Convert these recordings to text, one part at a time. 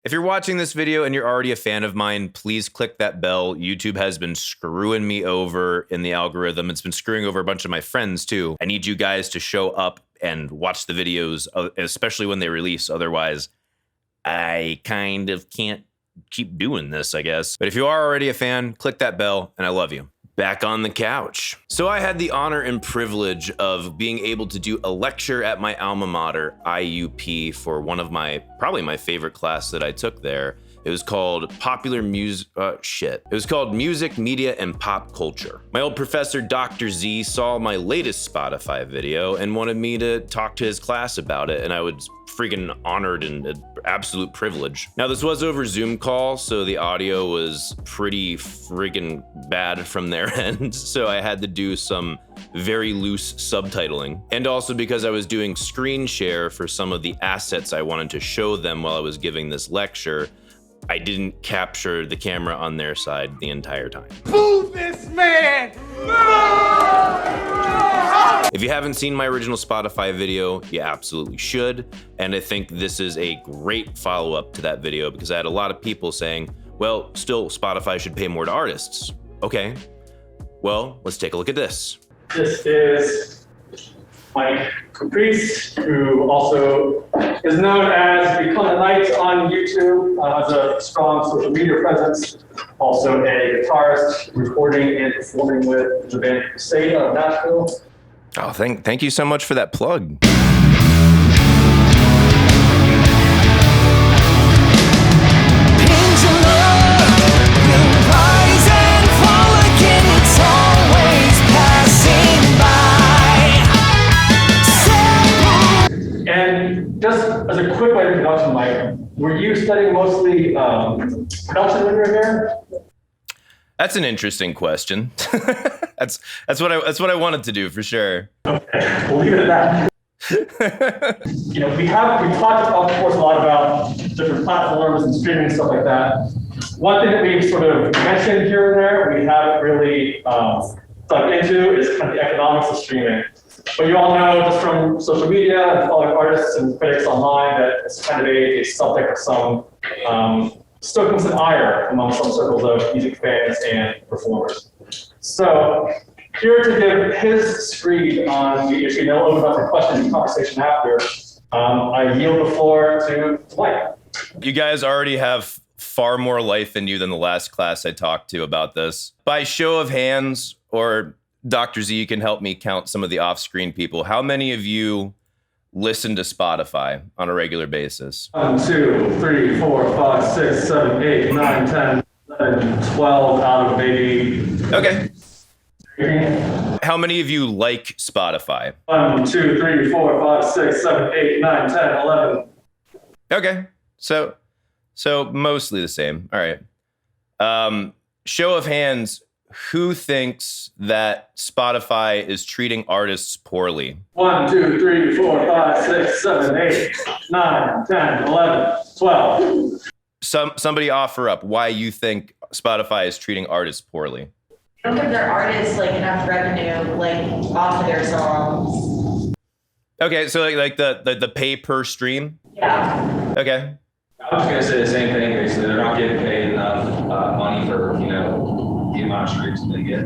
If you're watching this video and you're already a fan of mine, please click that bell. YouTube has been screwing me over in the algorithm. It's been screwing over a bunch of my friends too. I need you guys to show up and watch the videos, especially when they release. Otherwise, I kind of can't keep doing this, I guess. But if you are already a fan, click that bell and I love you. Back on the couch. So I had the honor and privilege of being able to do a lecture at my alma mater, IUP, for one of probably my favorite class that I took there. It was called It was called Music, Media, and Pop Culture. My old professor, Dr. Z, saw my latest Spotify video and wanted me to talk to his class about it, and I was freaking honored and an absolute privilege. Now, this was over Zoom call, so the audio was pretty freaking bad from their end, so I had to do some very loose subtitling. And also because I was doing screen share for some of the assets I wanted to show them while I was giving this lecture, I didn't capture the camera on their side the entire time. Boo this man! If you haven't seen my original Spotify video, you absolutely should. And I think this is a great follow-up to that video because I had a lot of people saying, well, still Spotify should pay more to artists. Okay, well, let's take a look at this. This is Mike Caprice, who also is known as the Kona Knight on YouTube, has a strong social media presence, also a guitarist, recording and performing with the band Crusade out of Nashville. Oh, thank you so much for that plug. And just as a quick way of introduction, Mike, were you studying mostly production when you were here? That's an interesting question. That's what I wanted to do for sure. Okay, we'll leave it at that. We talked, of course, a lot about different platforms and streaming and stuff like that. One thing that we've sort of mentioned here and there, we haven't really dug into, is kind of the economics of streaming. But you all know just from social media and following artists and critics online that it's kind of a subject of some stokiness and ire among some circles of music fans and performers. So here to give his screed on the issue, and we'll open up for questions and conversation after, I yield the floor to Mike. You guys already have far more life in you than the last class I talked to about this. By show of hands, or Dr. Z, you can help me count some of the off-screen people. How many of you listen to Spotify on a regular basis? 1, 2, 3, 4, 5, 6, 7, 8, 9, 10, 11, 12 out of maybe. Okay. How many of you like Spotify? 1, 2, 3, 4, 5, 6, 7, 8, 9, 10, 11. Okay. So mostly the same. All right. Show of hands, who thinks that Spotify is treating artists poorly? 1, 2, 3, 4, 5, 6, 7, 8, 9, 10, 11, 12. Somebody offer up why you think Spotify is treating artists poorly. I don't give their artists enough revenue off of their songs. Okay, so like the pay per stream? Yeah. Okay. I was gonna say the same thing. Basically, they're not getting paid enough money for the amount of streams they get.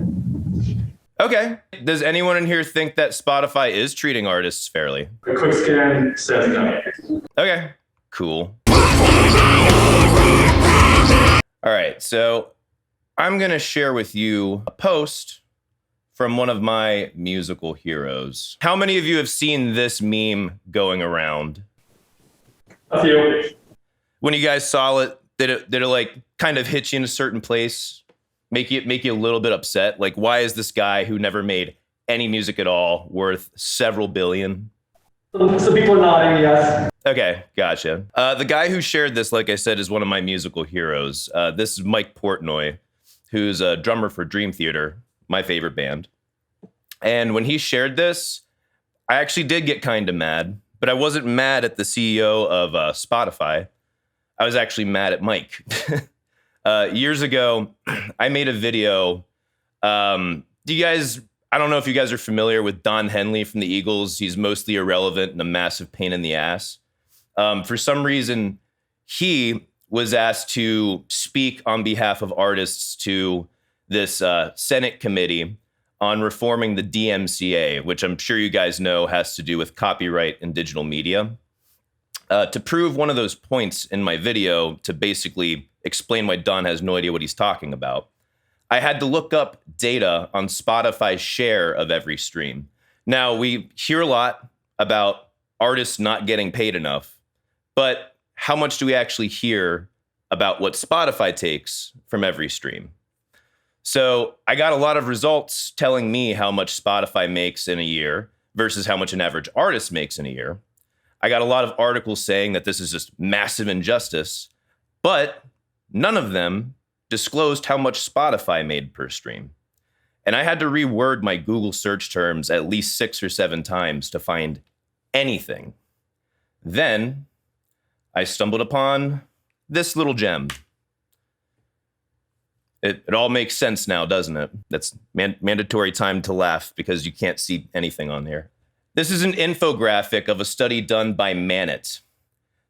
Okay. Does anyone in here think that Spotify is treating artists fairly? A quick scan says no. Okay. Cool. All right. So I'm gonna share with you a post from one of my musical heroes. How many of you have seen this meme going around? A few. When you guys saw it, did it kind of hit you in a certain place? Make you a little bit upset? Like, why is this guy who never made any music at all worth several billion? Some people are nodding yes. Okay, gotcha. The guy who shared this, like I said, is one of my musical heroes. This is Mike Portnoy, who's a drummer for Dream Theater, my favorite band. And when he shared this, I actually did get kind of mad, but I wasn't mad at the CEO of Spotify. I was actually mad at Mike. Years ago, I made a video. I don't know if you guys are familiar with Don Henley from the Eagles. He's mostly irrelevant and a massive pain in the ass. For some reason, he was asked to speak on behalf of artists to this Senate committee on reforming the DMCA, which I'm sure you guys know has to do with copyright and digital media. To prove one of those points in my video, to basically explain why Don has no idea what he's talking about, I had to look up data on Spotify's share of every stream. Now, we hear a lot about artists not getting paid enough, but how much do we actually hear about what Spotify takes from every stream? So I got a lot of results telling me how much Spotify makes in a year versus how much an average artist makes in a year. I got a lot of articles saying that this is just massive injustice, but none of them disclosed how much Spotify made per stream. And I had to reword my Google search terms at least 6 or 7 times to find anything. Then I stumbled upon this little gem. It all makes sense now, doesn't it? That's mandatory time to laugh because you can't see anything on there. This is an infographic of a study done by Manit.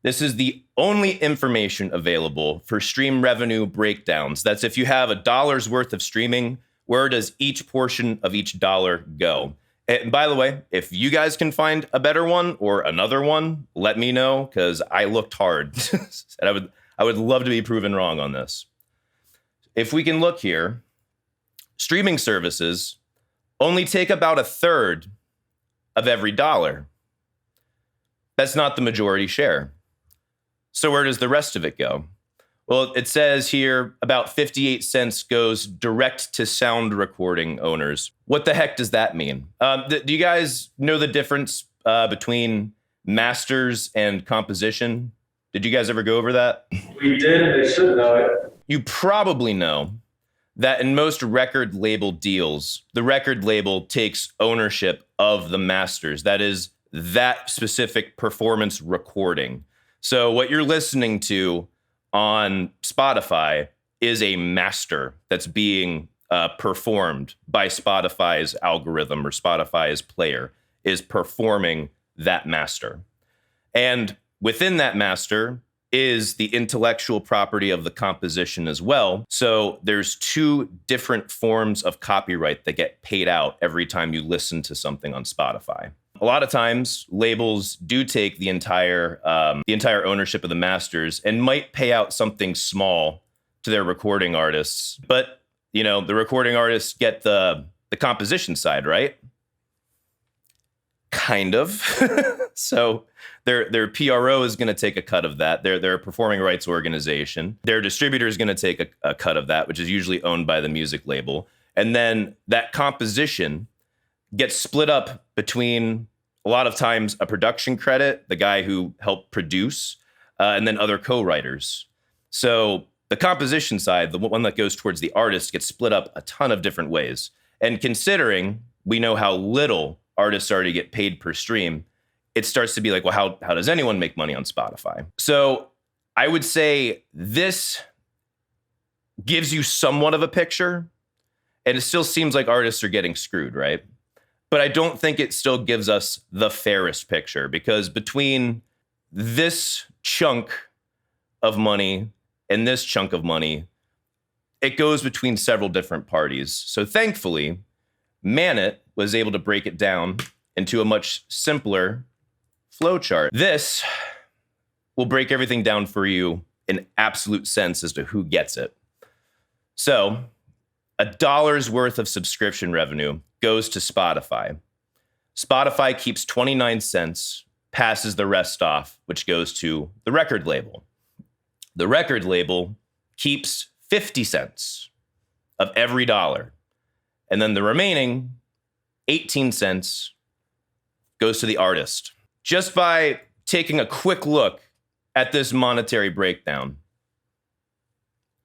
This is the only information available for stream revenue breakdowns. That's if you have $1's worth of streaming, where does each portion of each dollar go? And by the way, if you guys can find a better one or another one, let me know, because I looked hard. And I would love to be proven wrong on this. If we can look here, streaming services only take about 1/3 of every dollar. That's not the majority share. So where does the rest of it go? Well, it says here about 58 cents goes direct to sound recording owners. What the heck does that mean? Do you guys know the difference between masters and composition? Did you guys ever go over that? We did, and they should know it. You probably know that in most record label deals, the record label takes ownership of the masters. That is that specific performance recording. So what you're listening to on Spotify is a master that's being performed by Spotify's algorithm, or Spotify's player is performing that master. And within that master is the intellectual property of the composition as well. So there's 2 different forms of copyright that get paid out every time you listen to something on Spotify. A lot of times, labels do take the entire ownership of the masters and might pay out something small to their recording artists. But, you know, the recording artists get the composition side, right? Kind of. So their PRO is going to take a cut of that. They're a performing rights organization. Their distributor is going to take a cut of that, which is usually owned by the music label. And then that composition gets split up between, a lot of times, a production credit, the guy who helped produce, and then other co-writers. So the composition side, the one that goes towards the artist, gets split up a ton of different ways. And considering we know how little artists already get paid per stream, it starts to be like, well, how does anyone make money on Spotify? So I would say this gives you somewhat of a picture, and it still seems like artists are getting screwed, right? But I don't think it still gives us the fairest picture, because between this chunk of money and this chunk of money, it goes between several different parties. So thankfully, Manit was able to break it down into a much simpler flowchart. This will break everything down for you in absolute sense as to who gets it. So $1's worth of subscription revenue goes to Spotify. Spotify keeps 29 cents, passes the rest off, which goes to the record label. The record label keeps 50 cents of every dollar. And then the remaining 18 cents goes to the artist. Just by taking a quick look at this monetary breakdown,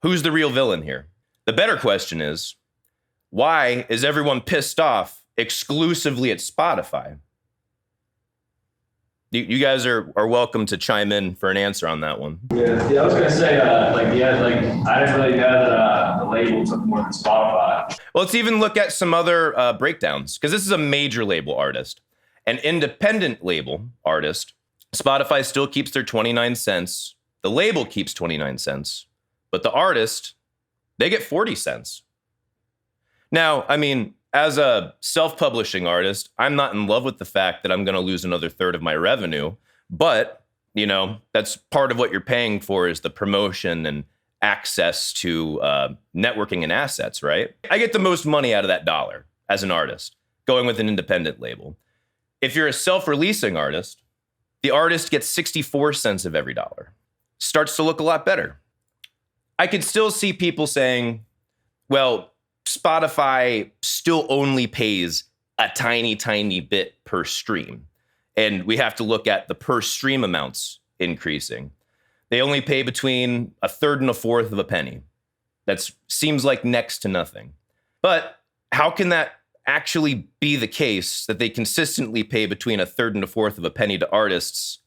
who's the real villain here? The better question is, why is everyone pissed off exclusively at Spotify? You guys are welcome to chime in for an answer on that one. Yeah, I was gonna say, I didn't really know that the label took more than Spotify. Well, let's even look at some other breakdowns, because this is a major label artist. An independent label artist, Spotify still keeps their 29 cents The label keeps 29 cents, but the artist, they get 40 cents. Now, I mean, as a self-publishing artist, I'm not in love with the fact that I'm going to lose another third of my revenue, but, you know, that's part of what you're paying for is the promotion and access to networking and assets, right? I get the most money out of that dollar as an artist, going with an independent label. If you're a self-releasing artist, the artist gets 64 cents of every dollar. Starts to look a lot better. I could still see people saying, well, Spotify still only pays a tiny, tiny bit per stream. And we have to look at the per stream amounts increasing. They only pay between a third and a fourth of a penny. That seems like next to nothing. But how can that actually be the case that they consistently pay between a third and a fourth of a penny to artists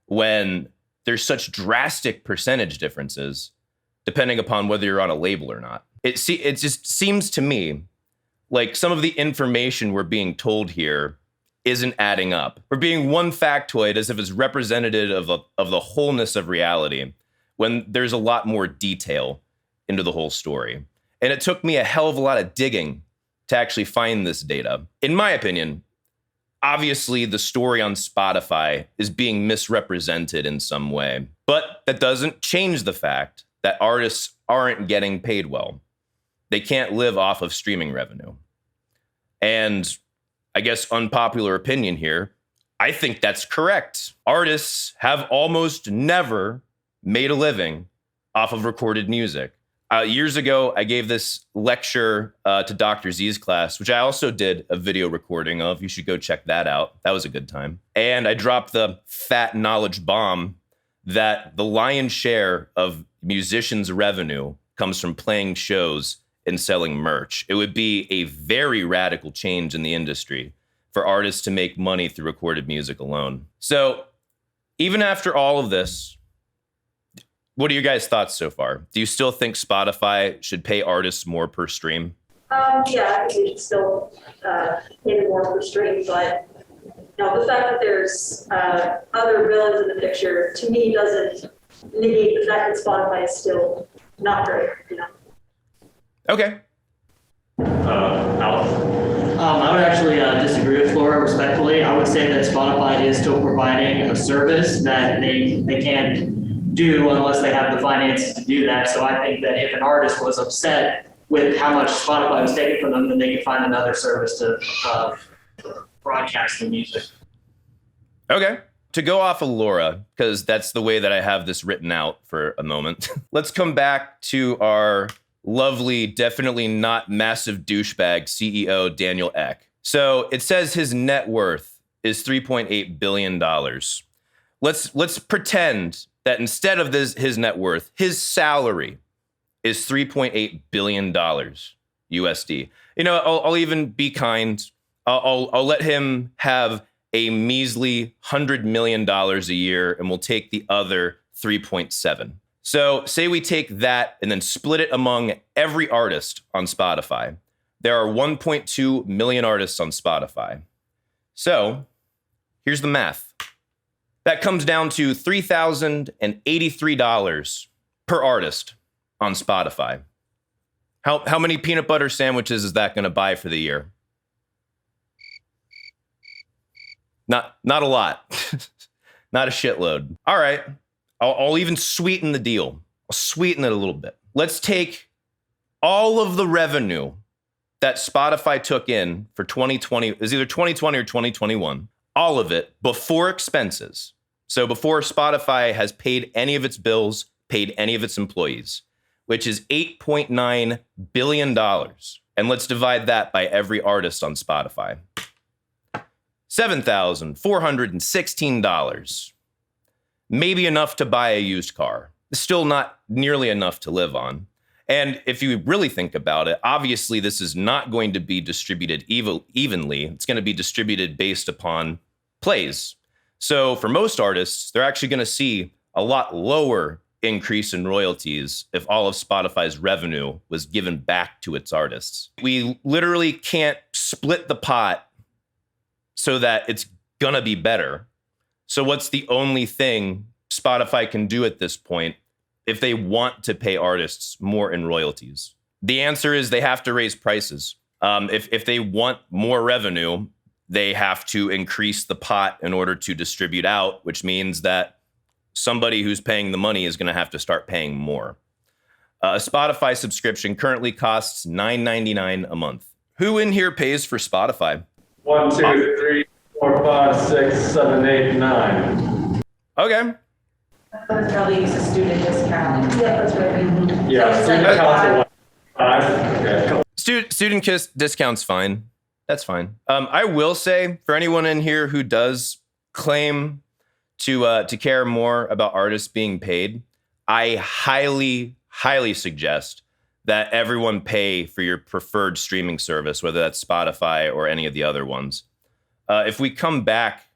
when there's such drastic percentage differences depending upon whether you're on a label or not? It just seems to me like some of the information we're being told here isn't adding up. We're being one factoid as if it's representative of the wholeness of reality when there's a lot more detail into the whole story. And it took me a hell of a lot of digging to actually find this data. In my opinion, obviously the story on Spotify is being misrepresented in some way, but that doesn't change the fact that artists aren't getting paid well. They can't live off of streaming revenue. And I guess unpopular opinion here, I think that's correct. Artists have almost never made a living off of recorded music. Years ago, I gave this lecture to Dr. Z's class, which I also did a video recording of. You should go check that out. That was a good time. And I dropped the fat knowledge bomb that the lion's share of musicians' revenue comes from playing shows and selling merch. It would be a very radical change in the industry for artists to make money through recorded music alone. So even after all of this, what are your guys' thoughts so far? Do you still think Spotify should pay artists more per stream? Yeah, I think we should still pay more per stream, but the fact that there's other villains in the picture, to me, doesn't negate the fact that Spotify is still not great, Okay. Alex? I would actually disagree with Flora respectfully. I would say that Spotify is still providing a service that they can't do unless they have the finances to do that. So I think that if an artist was upset with how much Spotify was taking from them, then they could find another service to broadcast the music. Okay. To go off of Laura, because that's the way that I have this written out for a moment, let's come back to our lovely, definitely not massive douchebag CEO, Daniel Ek. So it says his net worth is $3.8 billion. Let's pretend that instead of his net worth, his salary is $3.8 billion USD. I'll even be kind. I'll let him have a measly $100 million a year, and we'll take the other 3.7. So say we take that and then split it among every artist on Spotify. There are 1.2 million artists on Spotify. So here's the math. That comes down to $3,083 per artist on Spotify. How many peanut butter sandwiches is that going to buy for the year? Not a lot. Not a shitload. All right. I'll even sweeten the deal. I'll sweeten it a little bit. Let's take all of the revenue that Spotify took in for 2020, it was either 2020 or 2021, all of it before expenses. So before Spotify has paid any of its bills, paid any of its employees, which is $8.9 billion. And let's divide that by every artist on Spotify. $7,416. Maybe enough to buy a used car. Still not nearly enough to live on. And if you really think about it, obviously this is not going to be distributed evenly. It's going to be distributed based upon plays. So for most artists, they're actually going to see a lot lower increase in royalties if all of Spotify's revenue was given back to its artists. We literally can't split the pot so that it's going to be better. So what's the only thing Spotify can do at this point if they want to pay artists more in royalties? The answer is they have to raise prices. If they want more revenue, they have to increase the pot in order to distribute out, which means that somebody who's paying the money is going to have to start paying more. A Spotify subscription currently costs $9.99 a month. Who in here pays for Spotify? 1, 2, 3, 4, 5, 6, 7, 8, 9. Okay. That's probably use a student discount. Yeah, that's right. Yeah, So it's student like accounts are five. like 5. Okay. Student kiss discount's fine. That's fine. I will say, for anyone in here who does claim to care more about artists being paid, I highly suggest that everyone pay for your preferred streaming service, whether that's Spotify or any of the other ones. If we come back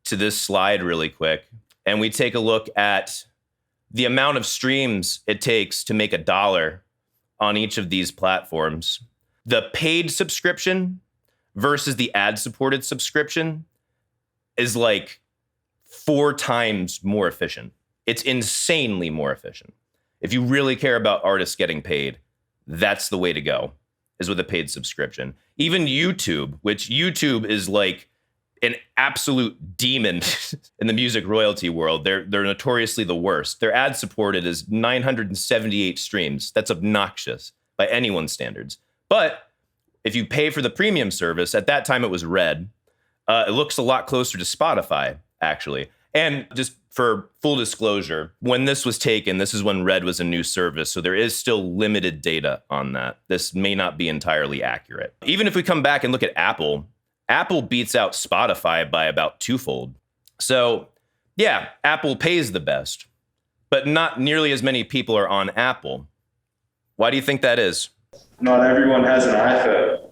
to this slide really quick and we take a look at the amount of streams it takes to make $1 on each of these platforms, the paid subscription versus the ad-supported subscription is like 4 times more efficient. It's insanely more efficient. If you really care about artists getting paid, that's the way to go, is with a paid subscription. Even YouTube, which YouTube is like an absolute demon in the music royalty world. They're notoriously the worst. Their ad-supported is 978 streams. That's obnoxious by anyone's standards. But if you pay for the premium service, at that time it was Red. It looks a lot closer to Spotify, actually. And just for full disclosure, when this was taken, this is when Red was a new service. So there is still limited data on that. This may not be entirely accurate. Even if we come back and look at Apple, Apple beats out Spotify by about 2-fold. So yeah, Apple pays the best, but not nearly as many people are on Apple. Why do you think that is? Not everyone has an iPhone.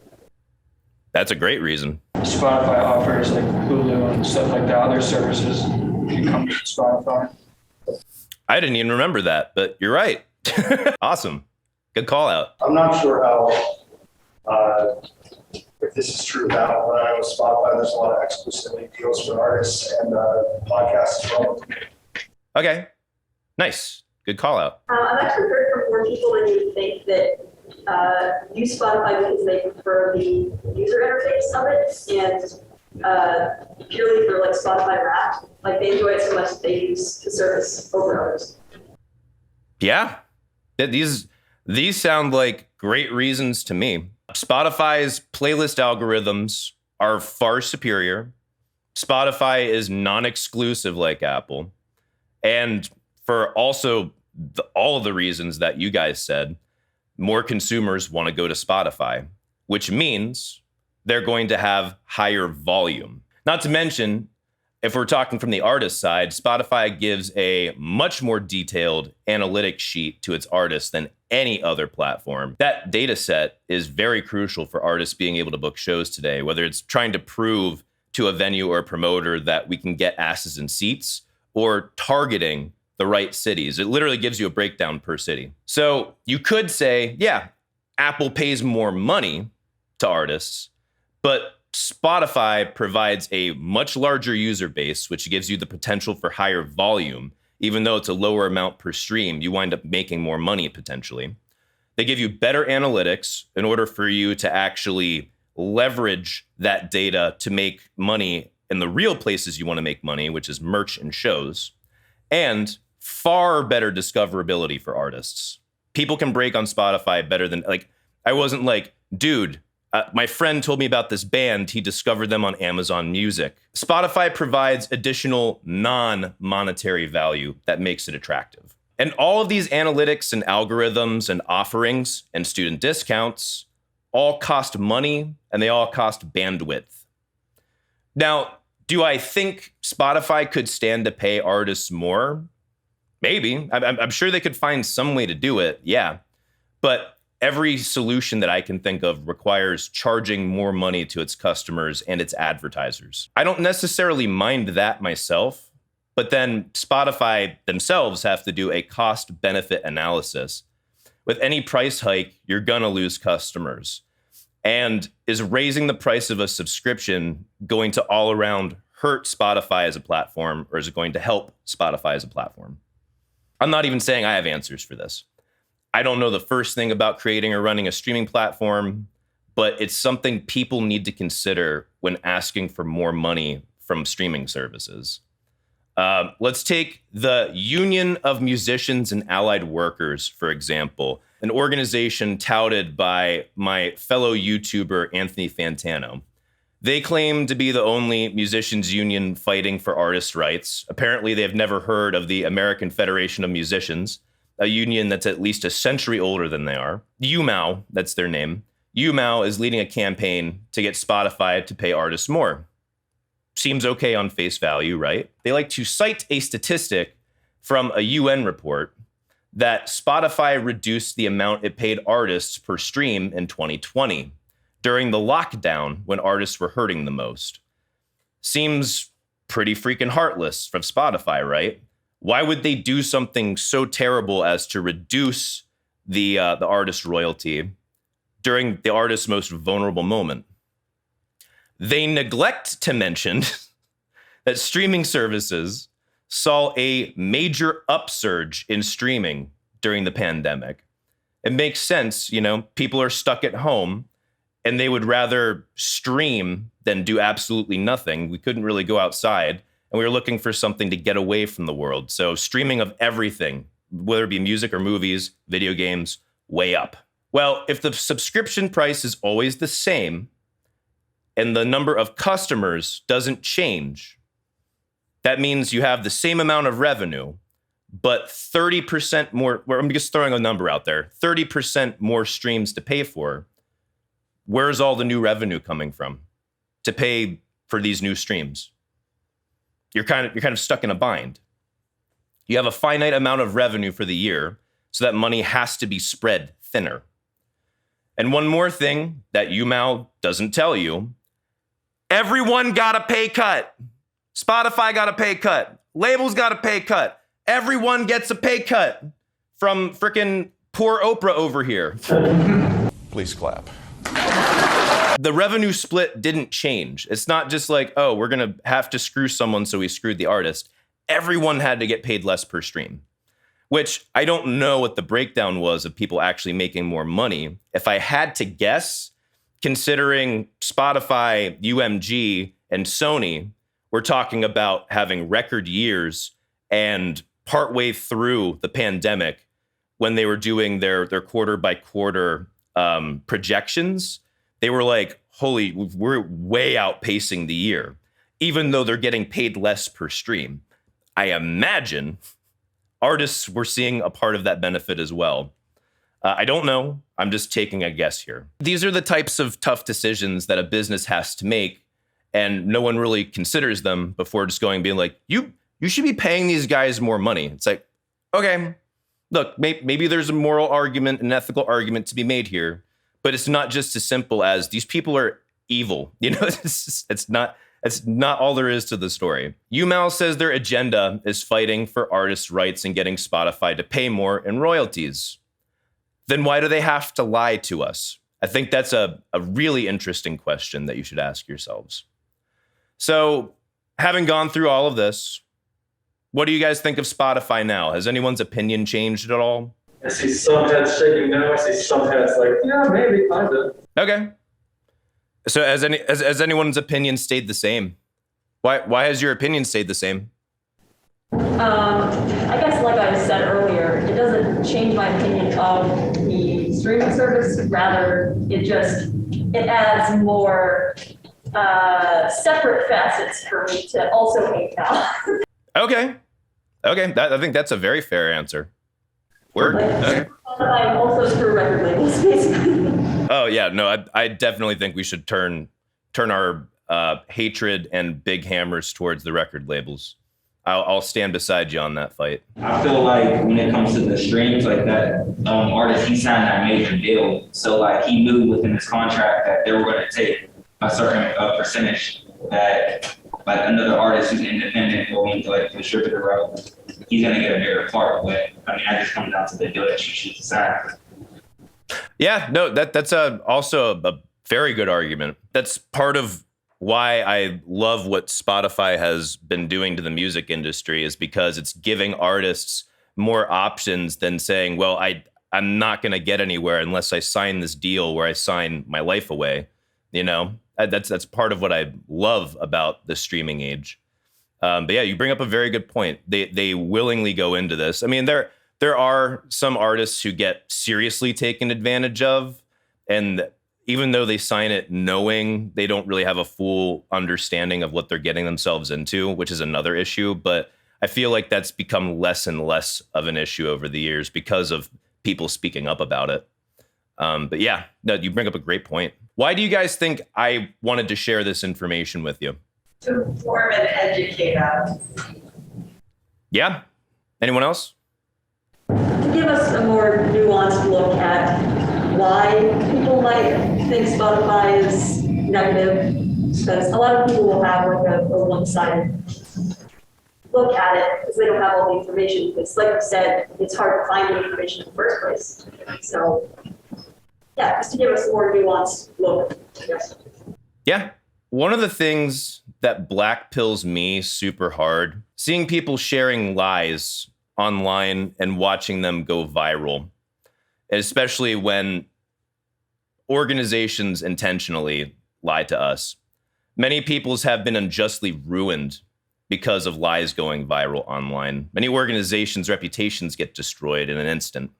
That's a great reason. Spotify offers like Hulu and stuff like that, other services. If you come to Spotify. I didn't even remember that, but you're right. Awesome. Good call out. I'm not sure how, if this is true now. When I was Spotify, there's a lot of exclusivity deals for artists and podcasts as well. Okay. Nice. Good call out. I've actually heard from more people than you think that use Spotify because they prefer the user interface of it and purely for like Spotify Wrapped. Like they enjoy it so much that they use the service over others. Yeah. These sound like great reasons to me. Spotify's playlist algorithms are far superior. Spotify is non-exclusive like Apple. And for also all of the reasons that you guys said, more consumers want to go to Spotify, which means they're going to have higher volume. Not to mention, if we're talking from the artist side, Spotify gives a much more detailed analytics sheet to its artists than any other platform. That data set is very crucial for artists being able to book shows today, whether it's trying to prove to a venue or a promoter that we can get asses in seats or targeting the right cities. It literally gives you a breakdown per city. So you could say, yeah, Apple pays more money to artists, but Spotify provides a much larger user base, which gives you the potential for higher volume. Even though it's a lower amount per stream, you wind up making more money potentially. They give you better analytics in order for you to actually leverage that data to make money in the real places you want to make money, which is merch and shows, and far better discoverability for artists. People can break on Spotify better than, like, I wasn't like, dude, my friend told me about this band. He discovered them on Amazon Music. Spotify provides additional non-monetary value that makes it attractive. And all of these analytics and algorithms and offerings and student discounts all cost money and they all cost bandwidth. Now, do I think Spotify could stand to pay artists more? Maybe. I'm sure they could find some way to do it. Yeah. But every solution that I can think of requires charging more money to its customers and its advertisers. I don't necessarily mind that myself, but then Spotify themselves have to do a cost-benefit analysis. With any price hike, you're gonna lose customers. And is raising the price of a subscription going to all around hurt Spotify as a platform, or is it going to help Spotify as a platform? I'm not even saying I have answers for this. I don't know the first thing about creating or running a streaming platform, but it's something people need to consider when asking for more money from streaming services. Let's take the Union of Musicians and Allied Workers, for example, an organization touted by my fellow YouTuber, Anthony Fantano. They claim to be the only musicians union fighting for artists' rights. Apparently, they've never heard of the American Federation of Musicians, a union that's at least a century older than they are. UMAO, that's their name. UMAO is leading a campaign to get Spotify to pay artists more. Seems okay on face value, right? They like to cite a statistic from a UN report that Spotify reduced the amount it paid artists per stream in 2020 during the lockdown when artists were hurting the most. Seems pretty freaking heartless from Spotify, right? Why would they do something so terrible as to reduce the artist royalty during the artist's most vulnerable moment? They neglect to mention that streaming services saw a major upsurge in streaming during the pandemic. It makes sense, people are stuck at home and they would rather stream than do absolutely nothing. We couldn't really go outside and we were looking for something to get away from the world. So streaming of everything, whether it be music or movies, video games, way up. Well, if the subscription price is always the same and the number of customers doesn't change, that means you have the same amount of revenue, but 30% more, I'm just throwing a number out there, 30% more streams to pay for. Where's all the new revenue coming from to pay for these new streams? You're kind of stuck in a bind. You have a finite amount of revenue for the year, so that money has to be spread thinner. And one more thing that UMAO doesn't tell you, everyone got a pay cut. Spotify got a pay cut. Labels got a pay cut. Everyone gets a pay cut from frickin' poor Oprah over here. Please clap. The revenue split didn't change. It's not just like, oh, we're going to have to screw someone, so we screwed the artist. Everyone had to get paid less per stream, which I don't know what the breakdown was of people actually making more money. If I had to guess, considering Spotify, UMG, and Sony, we're talking about having record years, and partway through the pandemic, when they were doing their quarter by quarter projections, they were like, holy, we're way outpacing the year, even though they're getting paid less per stream. I imagine artists were seeing a part of that benefit as well. I don't know. I'm just taking a guess here. These are the types of tough decisions that a business has to make, and no one really considers them before just being like, you should be paying these guys more money. It's like, okay, look, maybe there's a moral argument, an ethical argument to be made here, but it's not just as simple as these people are evil. It's not all there is to the story. UMAO says their agenda is fighting for artists' rights and getting Spotify to pay more in royalties. Then why do they have to lie to us? I think that's a really interesting question that you should ask yourselves. So, having gone through all of this, what do you guys think of Spotify now? Has anyone's opinion changed at all? I see some heads shaking no. I see some heads like, yeah, maybe, kind of. Okay. So has anyone's opinion stayed the same? Why has your opinion stayed the same? I guess like I said earlier, it doesn't change my opinion of the streaming service. Rather, it adds more separate facets for me to also hate now. Okay. I think that's a very fair answer. Word. Okay. I'm also screw record labels, basically. Oh yeah, no, I definitely think we should turn our hatred and big hammers towards the record labels. I'll stand beside you on that fight. I feel like when it comes to the streams, like that artist, he signed that major deal. So like he knew within his contract that they were going to take a certain percentage that like another artist who's independent or into like the distributor route, he's going to get a bigger part. But I mean, that just comes down to the deal that you choose to sign. Yeah, no, that's also a very good argument. That's part of why I love what Spotify has been doing to the music industry is because it's giving artists more options than saying, well, I'm not going to get anywhere unless I sign this deal where I sign my life away. You know, that's part of what I love about the streaming age. But yeah, you bring up a very good point. They willingly go into this. I mean, there are some artists who get seriously taken advantage of, and even though they sign it knowing they don't really have a full understanding of what they're getting themselves into, which is another issue. But I feel like that's become less and less of an issue over the years because of people speaking up about it. But yeah, no, you bring up a great point. Why do you guys think I wanted to share this information with you? To inform and educate us. Yeah. Anyone else? To give us a more nuanced look at why people might think Spotify is negative, because a lot of people will have like a one-sided look at it because they don't have all the information. Because like you said, it's hard to find the information in the first place. So yeah, just to give us a more nuanced look, I guess. Yeah. One of the things that black pills me super hard, seeing people sharing lies online and watching them go viral, especially when organizations intentionally lie to us. Many peoples have been unjustly ruined because of lies going viral online. Many organizations' reputations get destroyed in an instant.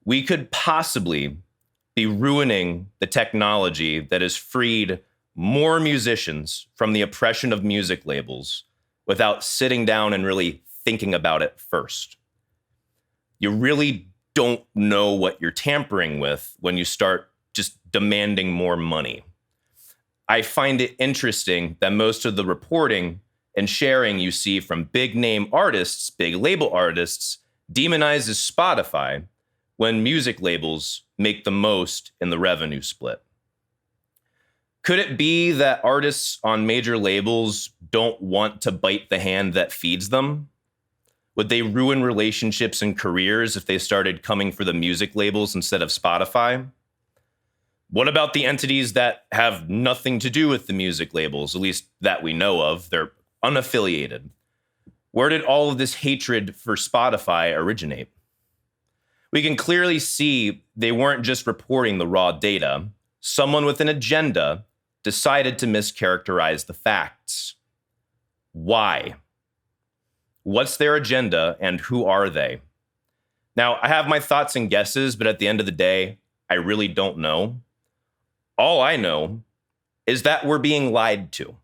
We could possibly be ruining the technology that has freed more musicians from the oppression of music labels without sitting down and really thinking about it first. You really don't know what you're tampering with when you start just demanding more money. I find it interesting that most of the reporting and sharing you see from big name artists, big label artists, demonizes Spotify when music labels make the most in the revenue split. Could it be that artists on major labels don't want to bite the hand that feeds them? Would they ruin relationships and careers if they started coming for the music labels instead of Spotify? What about the entities that have nothing to do with the music labels, at least that we know of? They're unaffiliated. Where did all of this hatred for Spotify originate? We can clearly see they weren't just reporting the raw data. Someone with an agenda decided to mischaracterize the facts. Why? What's their agenda and who are they? Now, I have my thoughts and guesses, but at the end of the day, I really don't know. All I know is that we're being lied to.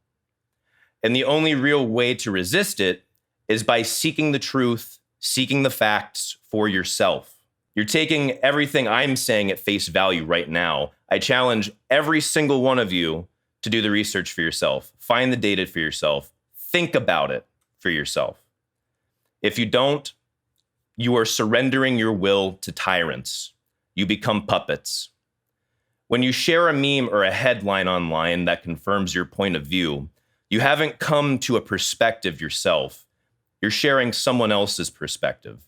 And the only real way to resist it is by seeking the truth, seeking the facts for yourself. You're taking everything I'm saying at face value right now. I challenge every single one of you to do the research for yourself. Find the data for yourself. Think about it for yourself. If you don't, you are surrendering your will to tyrants. You become puppets. When you share a meme or a headline online that confirms your point of view, you haven't come to a perspective yourself. You're sharing someone else's perspective.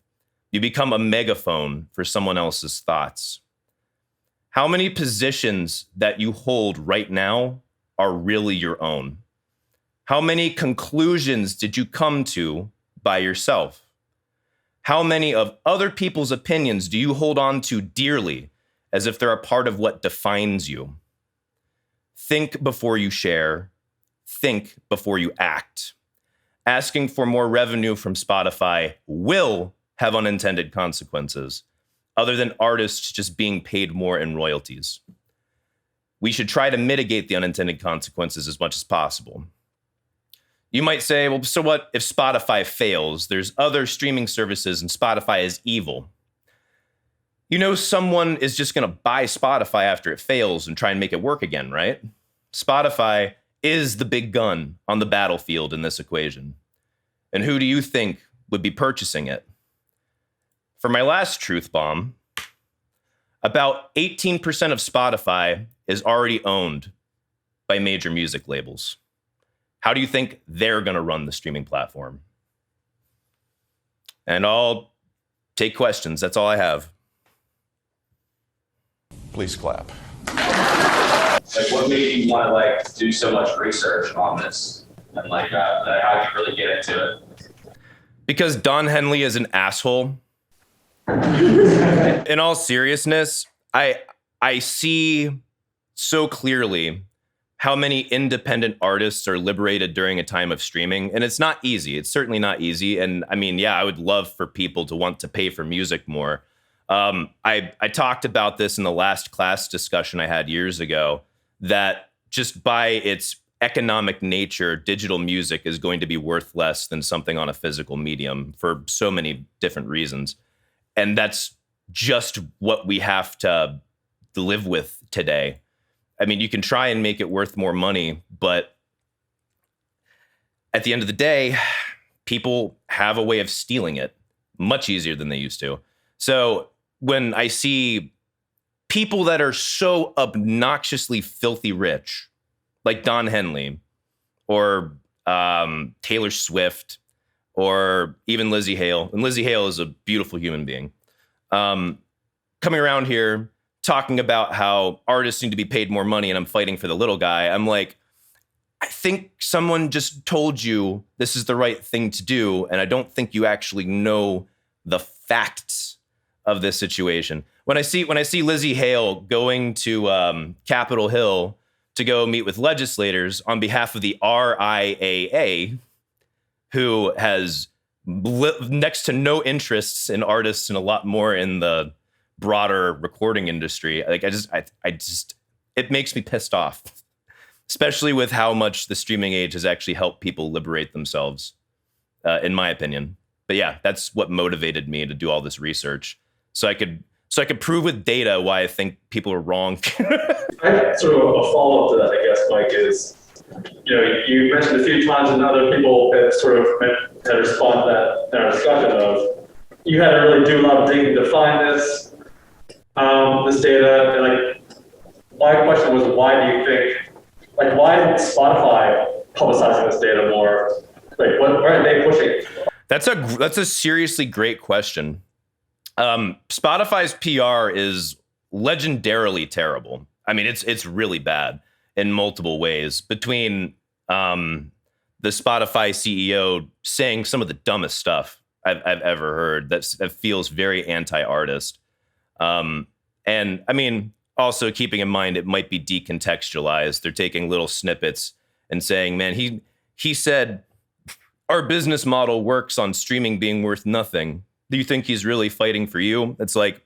You become a megaphone for someone else's thoughts. How many positions that you hold right now are really your own? How many conclusions did you come to by yourself? How many of other people's opinions do you hold on to dearly as if they're a part of what defines you? Think before you share. Think before you act. Asking for more revenue from Spotify will have unintended consequences, other than artists just being paid more in royalties. We should try to mitigate the unintended consequences as much as possible. You might say, well, so what if Spotify fails? There's other streaming services and Spotify is evil. You know, someone is just going to buy Spotify after it fails and try and make it work again, right? Spotify is the big gun on the battlefield in this equation. And who do you think would be purchasing it? For my last truth bomb, about 18% of Spotify is already owned by major music labels. How do you think they're going to run the streaming platform? And I'll take questions. That's all I have. Please clap. Like, what made you want to like do so much research on this, and like how did you really get into it? Because Don Henley is an asshole. In all seriousness, I see so clearly how many independent artists are liberated during a time of streaming. And it's not easy. It's certainly not easy. And I mean, yeah, I would love for people to want to pay for music more. I talked about this in the last class discussion I had years ago, that just by its economic nature, digital music is going to be worth less than something on a physical medium for so many different reasons. And that's just what we have to live with today. I mean, you can try and make it worth more money, but at the end of the day, people have a way of stealing it much easier than they used to. So when I see people that are so obnoxiously filthy rich, like Don Henley or Taylor Swift or even Lizzie Hale, and Lizzie Hale is a beautiful human being, coming around here talking about how artists need to be paid more money and I'm fighting for the little guy. I'm like, I think someone just told you this is the right thing to do, and I don't think you actually know the facts of this situation. When I see Lizzie Hale going to Capitol Hill to go meet with legislators on behalf of the RIAA, who has next to no interests in artists and a lot more in the broader recording industry, like I just it makes me pissed off, especially with how much the streaming age has actually helped people liberate themselves, in my opinion. But yeah, that's what motivated me to do all this research, so I could prove with data why I think people are wrong. Sort of a follow-up to that, I guess, Mike, is, you mentioned a few times, and other people that sort of had responded to that in our discussion of, you had to really do a lot of digging to find this data. And like, my question was, why do you think, like, why isn't Spotify publicizing this data more? Like, where are they pushing? That's a seriously great question. Spotify's PR is legendarily terrible. I mean, it's really bad in multiple ways. Between the Spotify CEO saying some of the dumbest stuff I've ever heard that feels very anti-artist. And I mean, also keeping in mind, it might be decontextualized. They're taking little snippets and saying, man, he said our business model works on streaming being worth nothing. Do you think he's really fighting for you? It's like,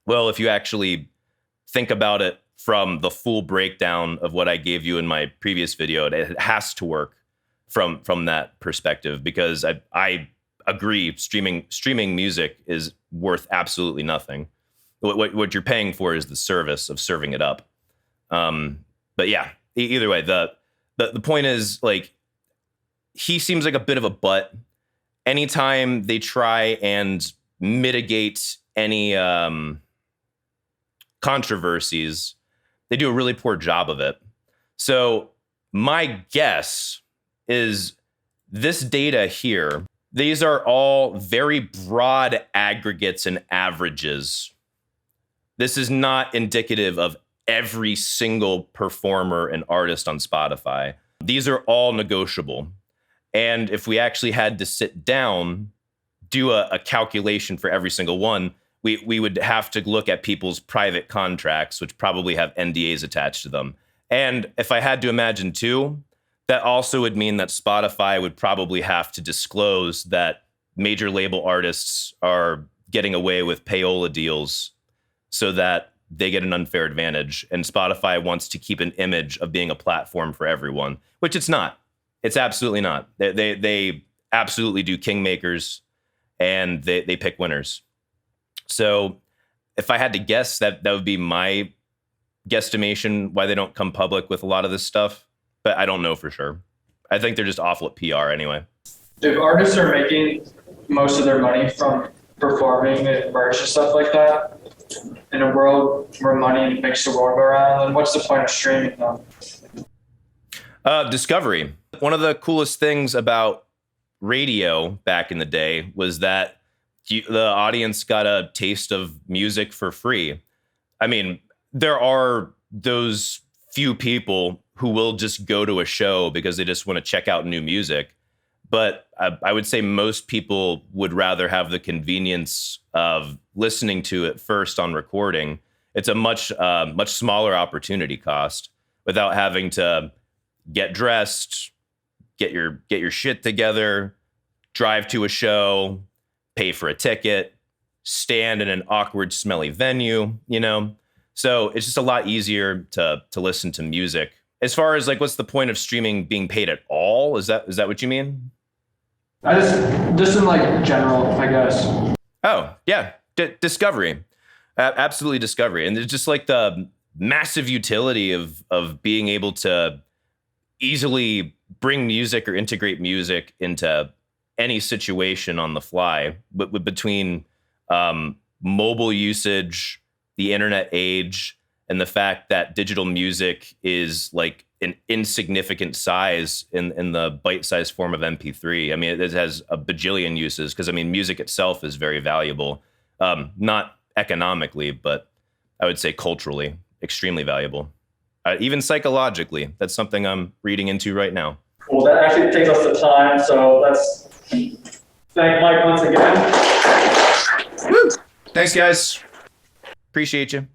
well, if you actually think about it from the full breakdown of what I gave you in my previous video, it has to work from that perspective, because I agree, streaming music is worth absolutely nothing. What you're paying for is the service of serving it up. But yeah, either way, the point is, like, he seems like a bit of a butt. Anytime they try and mitigate any controversies, they do a really poor job of it. So my guess is this data here, these are all very broad aggregates and averages. This is not indicative of every single performer and artist on Spotify. These are all negotiable. And if we actually had to sit down, do a calculation for every single one, we would have to look at people's private contracts, which probably have NDAs attached to them. And if I had to imagine too, that also would mean that Spotify would probably have to disclose that major label artists are getting away with payola deals so that they get an unfair advantage. And Spotify wants to keep an image of being a platform for everyone, which it's not. It's absolutely not. They absolutely do kingmakers, and they pick winners. So if I had to guess, that would be my guesstimation why they don't come public with a lot of this stuff. But I don't know for sure. I think they're just awful at PR anyway. If artists are making most of their money from performing and merch and stuff like that, in a world where money makes the world go around, then what's the point of streaming them? Discovery. One of the coolest things about radio back in the day was that the audience got a taste of music for free. I mean, there are those few people who will just go to a show because they just want to check out new music. But I would say most people would rather have the convenience of listening to it first on recording. It's a much smaller opportunity cost without having to get dressed, get your shit together, drive to a show, pay for a ticket, stand in an awkward, smelly venue, you know? So it's just a lot easier to listen to music. As far as like, what's the point of streaming being paid at all? Is that what you mean? I just in like general, I guess. Oh, yeah. Discovery. Absolutely discovery. And there's just like the massive utility of being able to easily bring music or integrate music into any situation on the fly. But between mobile usage, the internet age, and the fact that digital music is like an insignificant size in the bite-sized form of MP3. I mean, it has a bajillion uses because, I mean, music itself is very valuable. Not economically, but I would say culturally, extremely valuable. Even psychologically, that's something I'm reading into right now. Cool, that actually takes us to time, so let's thank Mike once again. Woo! Thanks, guys. Appreciate you.